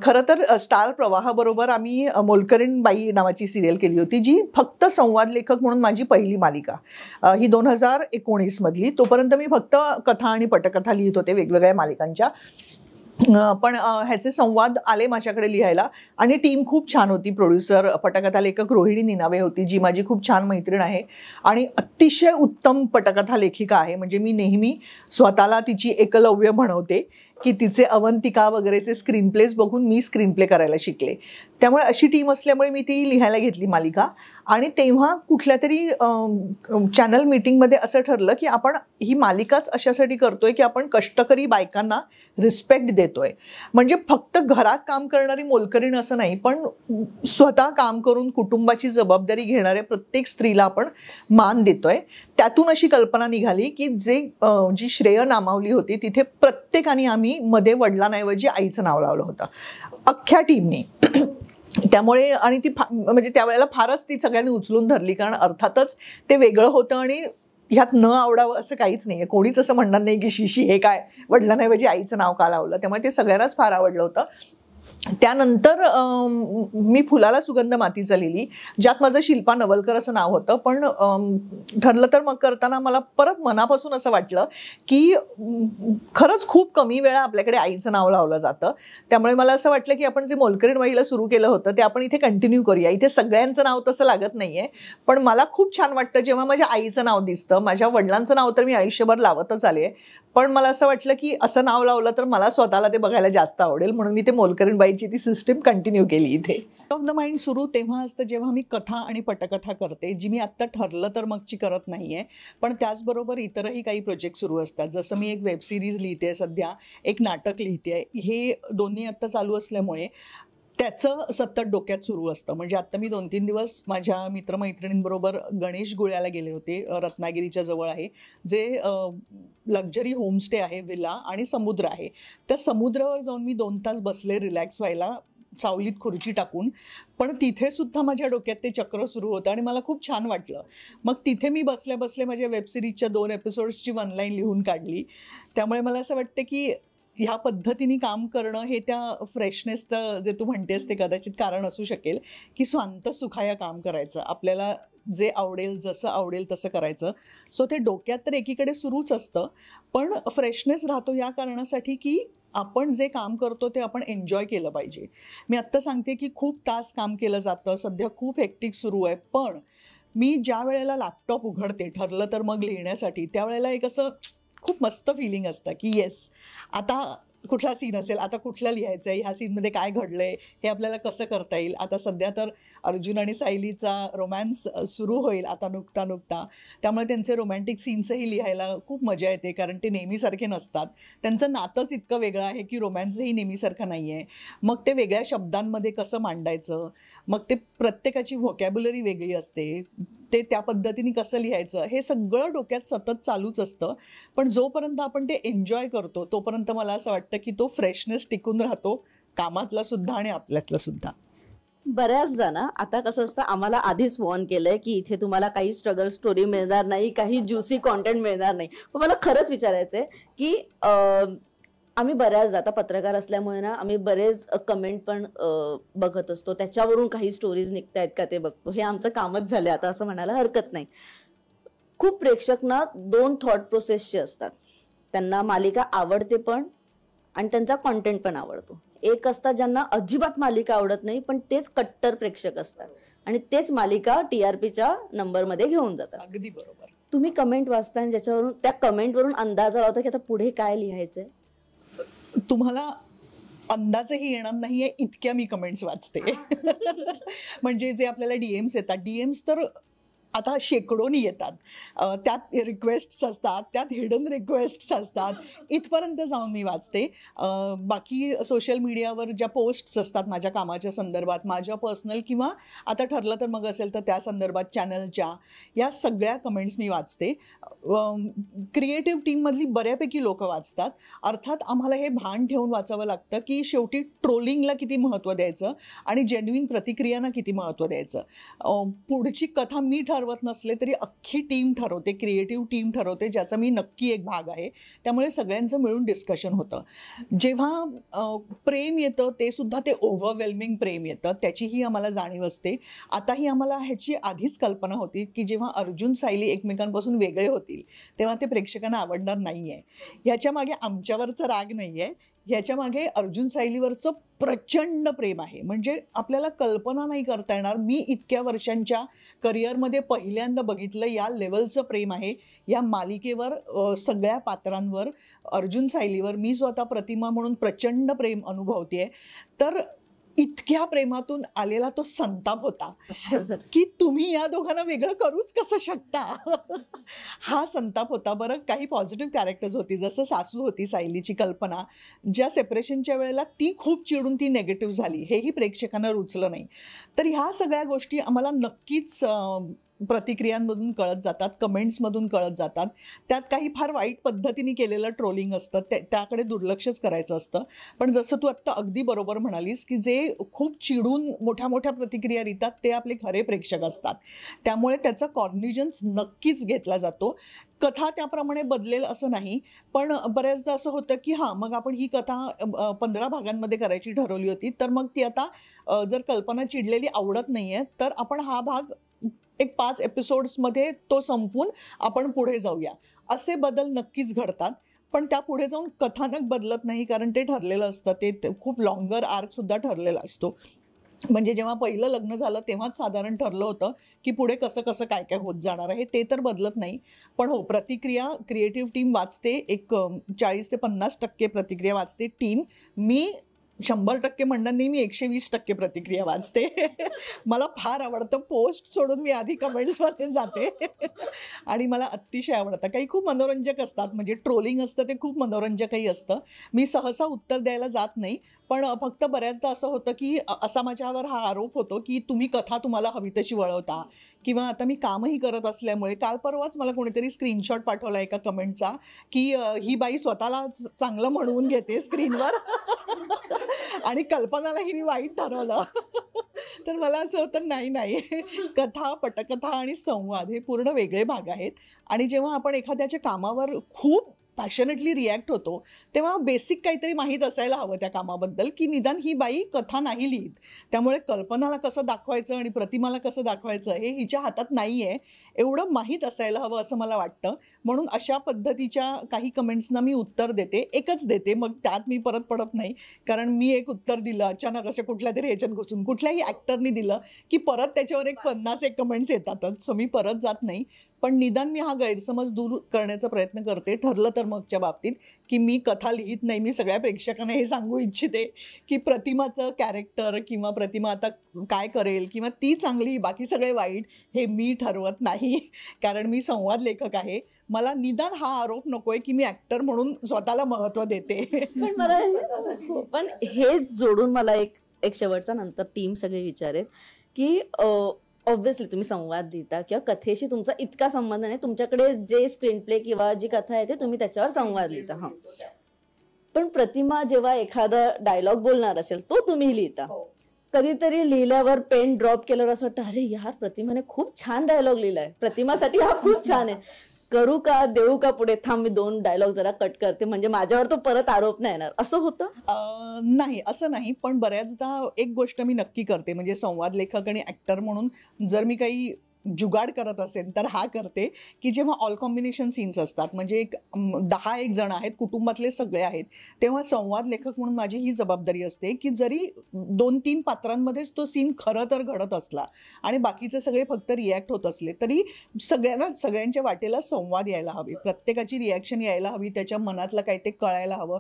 खरं तर स्टार प्रवाहाबरोबर आम्ही मोलकरीण बाई नावाची सिरियल केली होती, जी फक्त संवाद लेखक म्हणून माझी पहिली मालिका. ही 2019 मधली. तोपर्यंत मी फक्त कथा आणि पटकथा लिहित होते वेगवेगळ्या मालिकांच्या. पण ह्याचे संवाद आले माझ्याकडे लिहायला आणि टीम खूप छान होती. प्रोड्युसर, पटकथा लेखक रोहिणी निनावे होती, जी माझी खूप छान मैत्रीण आहे आणि अतिशय उत्तम पटकथा लेखिका आहे. म्हणजे मी नेहमी स्वतःला तिची एकलव्य म्हणवते की तिचे अवंतिका वगैरेचे स्क्रीन प्लेस बघून मी स्क्रीन प्ले करायला शिकले. त्यामुळे अशी टीम असल्यामुळे मी ती लिहायला घेतली मालिका. आणि तेव्हा कुठल्या तरी चॅनल मीटिंगमध्ये असं ठरलं की आपण ही मालिकाच अशासाठी करतोय की आपण कष्टकरी बायकांना रिस्पेक्ट देतोय. म्हणजे फक्त घरात काम करणारी मोलकरीण असं नाही, पण स्वतः काम करून कुटुंबाची जबाबदारी घेणाऱ्या प्रत्येक स्त्रीला आपण मान देतोय. त्यातून अशी कल्पना निघाली की जी श्रेय नामावली होती तिथे प्रत्येकाने आम्ही मध्ये वडिलांऐवजी आईचं नाव लावलं होतं, अख्ख्या टीमने. त्यामुळे आणि ती म्हणजे त्यावेळेला फारच ती सगळ्यांनी उचलून धरली, कारण अर्थातच ते वेगळं होतं आणि ह्यात न आवडावं असं काहीच नाही आहे. कोणीच असं म्हणणार नाही की शिशी हे काय वडिलांऐवजी आईचं नाव का लावलं. त्यामुळे ते सगळ्यांनाच फार आवडलं होतं. त्यानंतर मी फुलाला सुगंध मातीचा लिहिली, ज्यात माझं शिल्पा नवलकर असं नाव होतं. पण ठरलं तर मग करताना मला परत मनापासून असं वाटलं की खरंच खूप कमी वेळा आपल्याकडे आईचं नाव लावलं जातं. त्यामुळे मला असं वाटलं की आपण जे मोलकरीण बाईला सुरू केलं होतं ते आपण इथे कंटिन्यू करूया. इथे सगळ्यांचं नाव तसं लागत नाही आहे, पण मला खूप छान वाटतं जेव्हा माझ्या आईचं नाव दिसतं. माझ्या वडिलांचं नाव तर मी आयुष्यभर लावतच आले, पण मला असं वाटलं की असं नाव लावलं तर मला स्वतःला ते बघायला जास्त आवडेल, म्हणून मी ते मोलकरीण बाईची ती सिस्टीम कंटिन्यू केली इथे. ऑफ द माइंड सुरू तेव्हा असतं जेव्हा मी कथा आणि पटकथा करते, जी मी आत्ता ठरलं तर मगची करत नाही आहे. पण त्याचबरोबर इतरही काही प्रोजेक्ट सुरू असतात. जसं मी एक वेब सिरीज लिहिते सध्या, एक नाटक लिहिते. हे दोन्ही आत्ता चालू असल्यामुळे त्याचं सतत डोक्यात सुरू असतं. म्हणजे आत्ता मी 2-3 दिवस माझ्या मित्रमैत्रिणींबरोबर गणेश गुळ्याला गेले होते. रत्नागिरीच्या जवळ आहे, जे लक्झरी होमस्टे आहे, विला आणि समुद्र आहे. त्या समुद्रावर जाऊन मी 2 तास बसले रिलॅक्स व्हायला, सावलीत खुर्ची टाकून. पण तिथे सुद्धा माझ्या डोक्यात ते चक्र सुरू होतं आणि मला खूप छान वाटलं. मग तिथे मी बसल्या बसल्या माझ्या वेबसिरीजच्या 2 एपिसोड्सची 1 लाईन लिहून काढली. त्यामुळे मला असं वाटतं की ह्या पद्धतीने काम करणं हे त्या फ्रेशनेसचं जे तू म्हणतेस ते कदाचित कारण असू शकेल, की स्वांत सुखाया काम करायचं, आपल्याला जे आवडेल जसं आवडेल तसं करायचं. सो ते डोक्यात तर एकीकडे सुरूच असतं, पण फ्रेशनेस राहतो या कारणासाठी की आपण जे काम करतो ते आपण एन्जॉय केलं पाहिजे. मी आत्ता सांगते की खूप तास काम केलं जातं, सध्या खूप हेक्टिक सुरू आहे. पण मी ज्या वेळेला लॅपटॉप उघडते ठरलं तर मग लिहिण्यासाठी, त्यावेळेला एक असं खूप मस्त फिलिंग असतं की येस, आता कुठला सीन असेल, आता कुठलं लिहायचं आहे, ह्या सीनमध्ये काय घडलं आहे, हे आपल्याला कसं करता येईल. आता सध्या तर अर्जुन आणि सायलीचा रोमॅन्स सुरू होईल आता नुकता. त्यामुळे त्यांचे रोमॅन्टिक सीन्सही लिहायला खूप मजा येते, कारण ते नेहमीसारखे नसतात. त्यांचं नातंच इतकं वेगळं आहे की रोमॅन्सही नेहमीसारखं नाही आहे. मग ते वेगळ्या शब्दांमध्ये कसं मांडायचं, मग ते प्रत्येकाची व्होकॅब्युलरी वेगळी असते, ते त्या पद्धतीने कसं लिहायचं, हे सगळं डोक्यात सतत चालूच असतं. पण जोपर्यंत आपण ते एन्जॉय करतो तोपर्यंत मला असं वाटतं की तो फ्रेशनेस टिकून राहतो, कामातला सुद्धा आणि आपल्यातला सुद्धा. बऱ्याचदा ना आता कसं असतं, आम्हाला आधीच वॉर्न केलंय की इथे तुम्हाला काही स्ट्रगल स्टोरी मिळणार नाही, काही ज्युसी कॉन्टेंट मिळणार नाही. पण मला खरंच विचारायचंय की आम्ही बऱ्याचदा आता पत्रकार असल्यामुळे ना आम्ही बरेच कमेंट पण बघत असतो, त्याच्यावरून काही स्टोरीज निघतायत का ते बघतो. हे आमचं कामच झालंय आता असं म्हणायला हरकत नाही. खूप प्रेक्षक ना 2 थॉट प्रोसेसचे असतात. त्यांना मालिका आवडते पण आणि त्यांचा कॉन्टेंट पण आवडतो. एक असतात ज्यांना अजिबात मालिका आवडत नाही, पण तेच कट्टर प्रेक्षक असतात आणि तेच मालिका TRPच्या नंबरमध्ये घेऊन जातात. अगदी बरोबर. तुम्ही कमेंट वाचता आणि ज्याच्यावरून त्या कमेंटवरून अंदाज लावता की आता पुढे काय लिहायचंय? तुम्हाला अंदाजही येणार नाहीये इतक्या मी कमेंट्स वाचते. म्हणजे जे आपल्याला DMs येतात, DMs तर आता शेकडोनी येतात. त्यात रिक्वेस्ट्स असतात, त्यात हिडन रिक्वेस्ट्स असतात, इथपर्यंत जाऊन मी वाचते. बाकी सोशल मीडियावर ज्या पोस्ट्स असतात माझ्या कामाच्या संदर्भात, माझ्या पर्सनल किंवा आता ठरलं तर मग असेल तर त्या संदर्भात चॅनलच्या, या सगळ्या कमेंट्स मी वाचते. क्रिएटिव्ह टीममधली बऱ्यापैकी लोकं वाचतात. अर्थात आम्हाला हे भान ठेवून वाचावं लागतं की शेवटी ट्रोलिंगला किती महत्त्व द्यायचं आणि जेन्युइन प्रतिक्रियांना किती महत्त्व द्यायचं. पुढची कथा मी ठरवते ठरवत नसले तरी अख्खी टीम ठरवते, क्रिएटिव्ह टीम ठरवते, ज्याचा मी नक्की एक भाग आहे. त्यामुळे सगळ्यांचं मिळून डिस्कशन होतं. जेव्हा प्रेम येतं ते सुद्धा ते ओव्हरवेल्मिंग प्रेम येतं, त्याचीही आम्हाला जाणीव असते. आताही आम्हाला ह्याची आधीच कल्पना होती की जेव्हा अर्जुन सायली एकमेकांपासून वेगळे होतील तेव्हा ते प्रेक्षकांना आवडणार नाही आहे. ह्याच्या मागे आमच्यावरचा राग नाही आहे, ह्याच्या मागे अर्जुन सायलीवरचं प्रचंड प्रेम आहे. म्हणजे आपल्याला कल्पना नाही करता येणार, मी इतक्या वर्षांच्या करिअरमध्ये पहिल्यांदा बघितलं या लेवलचं प्रेम आहे या मालिकेवर, सगळ्या पात्रांवर, अर्जुन सायलीवर. मी स्वतः प्रतिमा म्हणून प्रचंड प्रेम अनुभवते. तर इतक्या प्रेमातून आलेला तो संताप होता की तुम्ही या दोघांना वेगळं करूच कसं शकता. हा संताप होता. बरं, काही पॉझिटिव्ह कॅरेक्टर्स होती, जसं सासू होती सायलीची कल्पना, ज्या सेपरेशनच्या वेळेला ती खूप चिडून ती नेगेटिव्ह झाली, हेही प्रेक्षकांना रुचलं नाही. तर ह्या सगळ्या गोष्टी आम्हाला नक्कीच प्रतिक्रियांमधून कळत जातात, कमेंट्समधून कळत जातात. त्यात काही फार वाईट पद्धतीने केलेलं ट्रोलिंग असतं, त्याकडे दुर्लक्षच करायचं असतं. पण जसं तू आत्ता अगदी बरोबर म्हणालीस की जे खूप चिडून मोठ्या मोठ्या प्रतिक्रिया देतात ते आपले खरे प्रेक्षक असतात. त्यामुळे त्याचा कॉग्निजन्स नक्कीच घेतला जातो. कथा त्याप्रमाणे बदलेल असं नाही, पण बऱ्याचदा असं होतं की हां, मग आपण ही कथा 15 भागांमध्ये करायची ठरवली होती, तर मग ती आता जर कल्पना चिडलेली आवडत नाही आहे तर आपण हा भाग एक 5 एपिसोड्समध्ये तो संपवून आपण पुढे जाऊया, असे बदल नक्कीच घडतात. पण त्या पुढे जाऊन कथानक बदलत नाही, कारण ते ठरलेलं असतं, ते खूप लॉंगर आर्कसुद्धा ठरलेला असतो. म्हणजे जेव्हा पहिलं लग्न झालं तेव्हाच साधारण ठरलं होतं की पुढे कसं कसं काय काय होत जाणार आहे, ते तर बदलत नाही. पण हो, प्रतिक्रिया क्रिएटिव्ह टीम वाचते, एक 40 ते 50% प्रतिक्रिया वाचते टीम. मी 100% म्हणणार नाही, मी 120% प्रतिक्रिया वाचते. मला फार आवडतं, पोस्ट सोडून मी आधी कमेंट्समध्ये जाते. आणि मला अतिशय आवडतं. काही खूप मनोरंजक असतात, म्हणजे ट्रोलिंग असतं ते खूप मनोरंजकही असतं. मी सहसा उत्तर द्यायला जात नाही, पण फक्त बऱ्याचदा असं होतं की असा माझ्यावर हा आरोप होतो की तुम्ही कथा तुम्हाला हवी तशी वळवता, किंवा आता मी कामही करत असल्यामुळे काल परवाच मला कोणीतरी स्क्रीनशॉट पाठवला एका कमेंटचा की ही बाई स्वतःला चांगलं म्हणवून घेते स्क्रीनवर आणि कल्पनालाही मी वाईट ठरवलं. तर मला असं होतं, नाही नाही, कथा, पटकथा आणि संवाद हे पूर्ण वेगळे भाग आहेत. आणि जेव्हा आपण एखाद्याच्या कामावर खूप पॅशनेटली रिॲक्ट होतो तेव्हा बेसिक काहीतरी माहीत असायला हवं त्या कामाबद्दल, की निदान ही बाई कथा नाही लिहित, त्यामुळे कल्पनाला कसं दाखवायचं आणि प्रतिमाला कसं दाखवायचं हे हिच्या हातात नाही आहे, एवढं माहीत असायला हवं असं मला वाटतं. म्हणून अशा पद्धतीच्या काही कमेंट्सना मी उत्तर देते, एकच देते, मग त्यात मी परत पडत नाही. कारण मी एक उत्तर दिलं अचानक असं कुठल्या तरी ह्याच्यात घुसून, कुठल्याही ॲक्टरनी दिलं की परत त्याच्यावर एक 50 कमेंट्स येतातच, सो मी परत जात नाही. पण निदान मी हा गैरसमज दूर करण्याचा प्रयत्न करते. ठरलं तर मगच्या बाबतीत की मी कथा लिहित नाही. मी सगळ्या प्रेक्षकांना हे सांगू इच्छिते की प्रतिमाचं कॅरेक्टर किंवा प्रतिमा आता काय करेल किंवा ती चांगली बाकी सगळे वाईट हे मी ठरवत नाही. कारण मी संवाद लेखक आहे. मला निदान हा आरोप नकोय की मी ॲक्टर म्हणून स्वतःला महत्त्व देते. पण हे जोडून मला एक शेवटचा नंतर टीम सगळे विचारेल की ऑब्व्हियसली तुम्ही संवाद लिहिता किंवा कथेशी तुमचा इतका संबंध नाही, तुमच्याकडे जे स्क्रीन प्ले किंवा जी कथा आहे ते तुम्ही त्याच्यावर संवाद लिहिता. हां, पण प्रतिमा जेव्हा एखादा डायलॉग बोलणार असेल तो तुम्ही लिहिता. कधीतरी लिहिल्यावर पेन ड्रॉप केल्यावर असं वाटतं, अरे यार, प्रतिमाने खूप छान डायलॉग लिहिलाय, प्रतिमासाठी हा खूप छान आहे, करू का, देऊ का पुढे, थांब मी 2 डायलॉग जरा कट करते म्हणजे माझ्यावर तो परत आरोप नाही येणार, असं होतं? नाही, असं नाही. पण बऱ्याचदा एक गोष्ट मी नक्की करते, म्हणजे संवाद लेखक आणि ॲक्टर म्हणून जर मी काही जुगाड करत असेल तर हा करते की जेव्हा ऑल कॉम्बिनेशन सीन्स असतात, म्हणजे एक 10 जण आहेत, कुटुंबातले सगळे आहेत, तेव्हा संवाद लेखक म्हणून माझी ही जबाबदारी असते की जरी 2-3 पात्रांमध्येच तो सीन खरं तर घडत असला आणि बाकीचे सगळे फक्त रिॲक्ट होत असले तरी सगळ्यांच्या वाटेला संवाद यायला हवे, प्रत्येकाची रिॲक्शन यायला हवी, त्याच्या मनातलं काय ते कळायला हवं.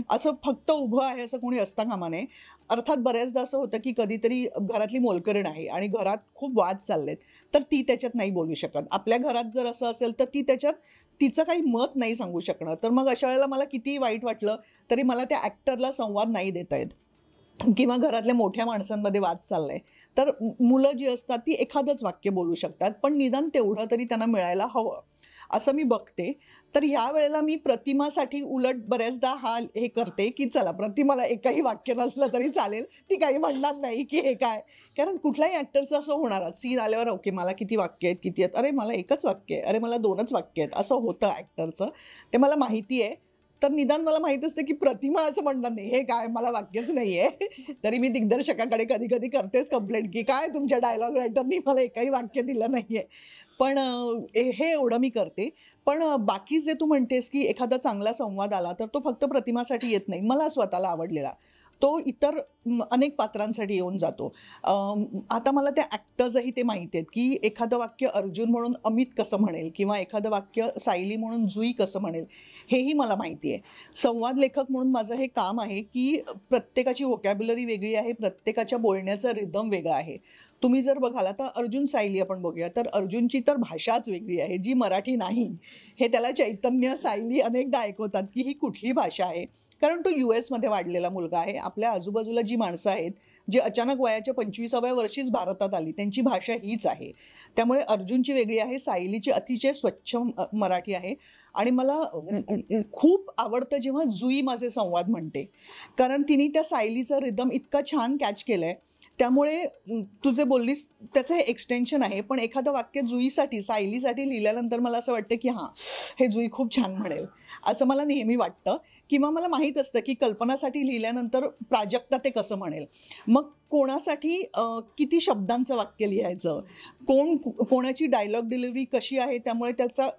असं फक्त उभं आहे असं कोणी असता कामा नये. अर्थात बऱ्याचदा असं होतं की कधीतरी घरातली मोलकरीण आहे आणि घरात खूप वाद चाललेत, तर ती त्याच्यात नाही बोलू शकत. आपल्या घरात जर असं असेल तर ती त्याच्यात तिचं काही मत नाही सांगू शकणार. तर मग अशा वेळेला मला कितीही वाईट वाटलं तरी मला त्या ॲक्टरला संवाद नाही देता येत. किंवा घरातल्या मोठ्या माणसांमध्ये वाद चाललाय तर मुलं जी असतात ती एखादंच वाक्य बोलू शकतात, पण निदान तेवढं तरी त्यांना मिळायला हवं. असं मी बघते. तर यावेळेला मी प्रतिमासाठी उलट बऱ्याचदा हे करते की चला प्रतिमाला एकही वाक्य नसलं तरी चालेल, ती काही म्हणणार नाही की हे काय. कारण कुठल्याही ॲक्टरचं असं होणारच, सीन आल्यावर ओके मला किती वाक्य आहेत, किती आहेत, अरे मला एकच वाक्य आहे, अरे मला 2च वाक्य आहेत, असं होतं ॲक्टरचं. ते मला माहिती आहे. तर निदान मला माहीत असतं की प्रतिमा असं म्हणणार नाही, हे काय मला वाक्यच नाही आहे. तरी मी दिग्दर्शकाकडे कधी कधी करतेच कंप्लेंट की काय तुमच्या डायलॉग रायटरनी मला एकही वाक्य दिलं नाही आहे. पण हे एवढं मी करते. पण बाकी जे तू म्हणतेस की एखादा चांगला संवाद आला तर तो फक्त प्रतिमासाठी येत नाही, मला स्वतःला आवडलेला तो इतर अनेक पात्रांसाठी येऊन जातो. आता मला त्या ॲक्टर्सही ते माहिती आहेत की एखादं वाक्य अर्जुन म्हणून अमित कसं म्हणेल किंवा एखादं वाक्य सायली म्हणून जुई कसं म्हणेल, हेही मला माहिती आहे. संवाद लेखक म्हणून माझं हे काम आहे की प्रत्येकाची व्होकॅब्युलरी वेगळी आहे, प्रत्येकाच्या बोलण्याचा रिदम वेगळा आहे. तुम्ही जर बघाल आता अर्जुन सायली आपण बघूया, तर अर्जुनची तर भाषाच वेगळी आहे जी मराठी नाही. हे त्याला चैतन्य सायली अनेकदा ऐकवतात की ही कुठली भाषा आहे. कारण तो US मध्ये वाढलेला मुलगा आहे. आपल्या आजूबाजूला जी माणसं आहेत जी अचानक वयाच्या 25व्या वर्षीच भारतात आली, त्यांची भाषा हीच आहे. त्यामुळे अर्जुनची वेगळी आहे, सायलीची अतिशय स्वच्छ मराठी आहे. आणि मला खूप आवडतं जेव्हा जुई माझे संवाद म्हणते, कारण तिने त्या सायलीचा रिदम इतका छान कॅच केलाय. त्यामुळे तू जे बोललीस त्याचं हे एक्सटेन्शन आहे. पण एखादं वाक्य जुईसाठी सायलीसाठी लिहिल्यानंतर मला असं वाटतं की हां, हे जुई खूप छान म्हणेल असं मला नेहमी वाटतं. किंवा मला माहीत असतं की कल्पनासाठी लिहिल्यानंतर प्राजक्ता ते कसं म्हणेल. मग कोणासाठी किती शब्दांचं वाक्य लिहायचं, कोणाची डायलॉग डिलिव्हरी कशी आहे, त्यामुळे त्याचा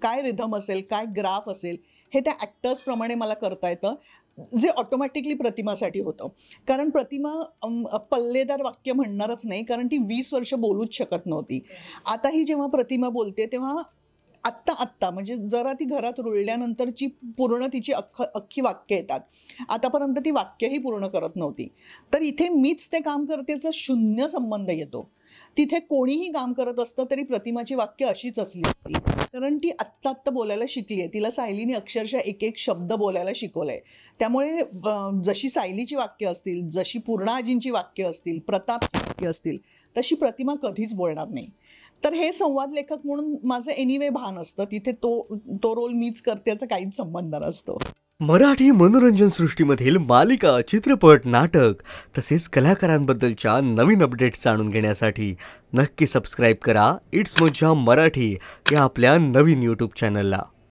काय रिदम असेल, काय ग्राफ असेल, हे त्या ॲक्टर्सप्रमाणे मला करता येतं, जे ऑटोमॅटिकली प्रतिमासाठी होतं. कारण प्रतिमा पल्लेदार वाक्य म्हणणारच नाही, कारण ती 20 वर्ष बोलूच शकत नव्हती. आताही जेव्हा प्रतिमा बोलते तेव्हा आत्ता म्हणजे जरा ती घरात रुळल्यानंतरची पूर्ण तिची अख्खी वाक्य येतात. आतापर्यंत ती वाक्यही पूर्ण करत नव्हती. तर इथे मीच ते काम करतेचा शून्य संबंध येतो. तिथे कोणीही काम करत असतं तरी प्रतिमाची वाक्य अशीच असली असती, कारण ती आत्ता बोलायला शिकली आहे. तिला सायलीने अक्षरशः एक एक शब्द बोलायला शिकवलंय. त्यामुळे जशी सायलीची वाक्य असतील, जशी पूर्णा आजींची वाक्य असतील, प्रतापची वाक्य असतील, तशी प्रतिमा कधीच बोलणार नाही. तर हे संवाद लेखक म्हणून माझं एनिवे भान असतं. तिथे तो रोल मीच करते याचा काहीच संबंध नसतो. मराठी मनोरंजन सृष्टीमधील मालिका, चित्रपट, नाटक तसेच कलाकारांबद्दलच्या नवीन अपडेट्स जाणून घेण्यासाठी नक्की सबस्क्राईब करा इट्स मज्जा मराठी या आपल्या नवीन YouTube चॅनलला.